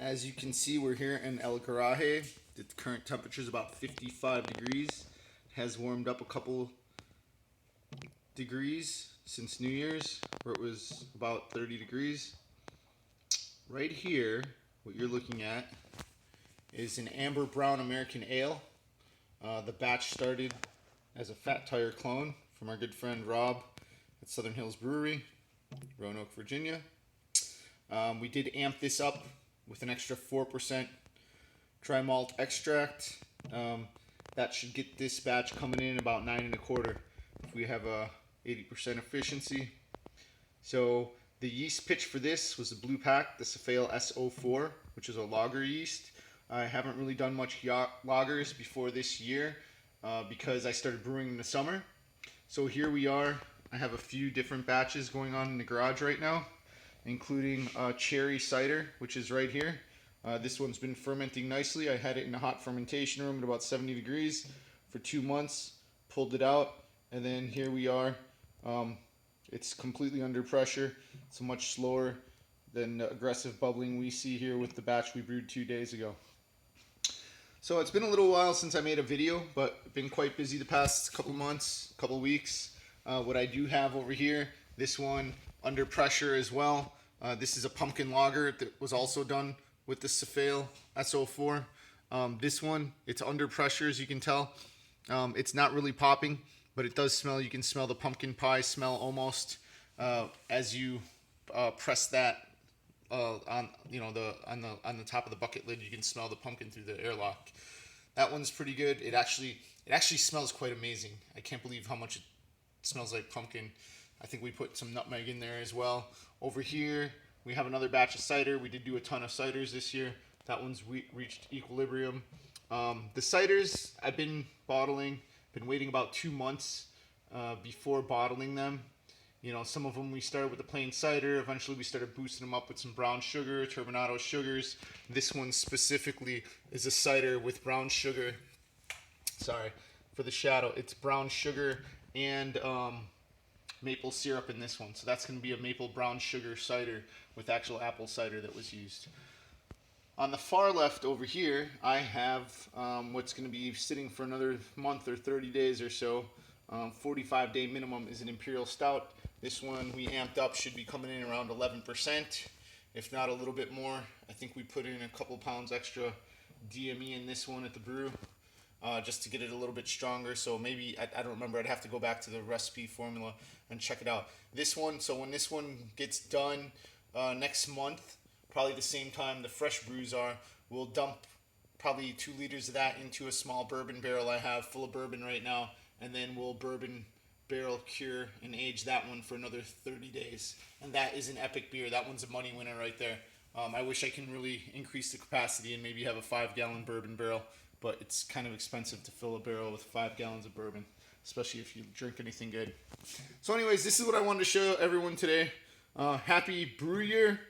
As you can see, we're here in El Garaje. The current temperature is about 55 degrees. It has warmed up a couple degrees since New Year's, where it was about 30 degrees. Right here, what you're looking at is an amber brown American ale. The batch started as a Fat Tire clone from our good friend Rob at Southern Hills Brewery, Roanoke, Virginia. We did amp this up with an extra 4% dry malt extract. That should get this batch coming in about 9 1/4 if we have a 80% efficiency. So the yeast pitch for this was the blue pack, the Safale US-04, which is a lager yeast. I haven't really done much lagers before this year because I started brewing in the summer. So here we are. I have a few different batches going on in the garage right now, including cherry cider, which is right here. This one's been fermenting nicely. I had it in a hot fermentation room at about 70 degrees for 2 months, pulled it out, and then here we are. It's completely under pressure. It's much slower than the aggressive bubbling we see here with the batch we brewed 2 days ago. So it's been a little while since I made a video, but I've been quite busy the past couple months, couple weeks. What I do have over here, this one under pressure as well. This is a pumpkin lager that was also done with the Safale US-04. This one, it's under pressure, as you can tell. It's not really popping, but it does smell. You can smell the pumpkin pie smell almost as you press that on the top of the bucket lid. You can smell the pumpkin through the airlock. That one's pretty good. It actually smells quite amazing. I can't believe how much it smells like pumpkin. I think we put some nutmeg in there as well. Over here, we have another batch of cider. We did do a ton of ciders this year. That one's reached equilibrium. The ciders I've been bottling, been waiting about 2 months before bottling them. You know, some of them we started with the plain cider. Eventually we started boosting them up with some brown sugar, turbinado sugars. This one specifically is a cider with brown sugar. Sorry for the shadow. It's brown sugar and maple syrup in this one. So that's going to be a maple brown sugar cider with actual apple cider that was used. On the far left over here, I have what's going to be sitting for another month or 30 days or so. 45-day minimum is an Imperial Stout. This one we amped up, should be coming in around 11%, if not a little bit more. I think we put in a couple pounds extra DME in this one at the brew, just to get it a little bit stronger. So maybe, I don't remember, I'd have to go back to the recipe formula and check it out. This one, so when this one gets done next month, probably the same time the fresh brews are, we'll dump probably 2 liters of that into a small bourbon barrel I have full of bourbon right now, and then we'll bourbon barrel cure and age that one for another 30 days. And that is an epic beer. That one's a money winner right there. I wish I can really increase the capacity and maybe have a 5-gallon bourbon barrel, but it's kind of expensive to fill a barrel with 5 gallons of bourbon, especially if you drink anything good. So anyways, this is what I wanted to show everyone today. Happy brew year.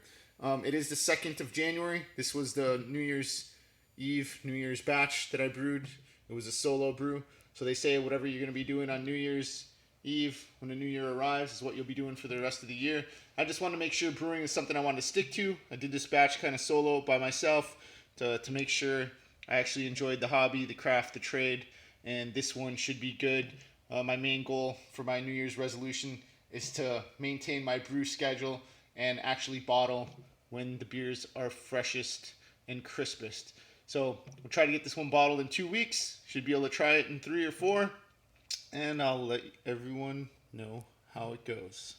It is the 2nd of January. This was the New Year's Eve, New Year's batch that I brewed. It was a solo brew. So they say whatever you're going to be doing on New Year's Eve when the new year arrives is what you'll be doing for the rest of the year. I just want to make sure brewing is something I want to stick to. I did this batch kind of solo by myself to make sure I actually enjoyed the hobby, the craft, the trade, and this one should be good. My main goal for my New Year's resolution is to maintain my brew schedule and actually bottle when the beers are freshest and crispest. So we'll try to get this one bottled in 2 weeks. Should be able to try it in 3 or 4. And I'll let everyone know how it goes.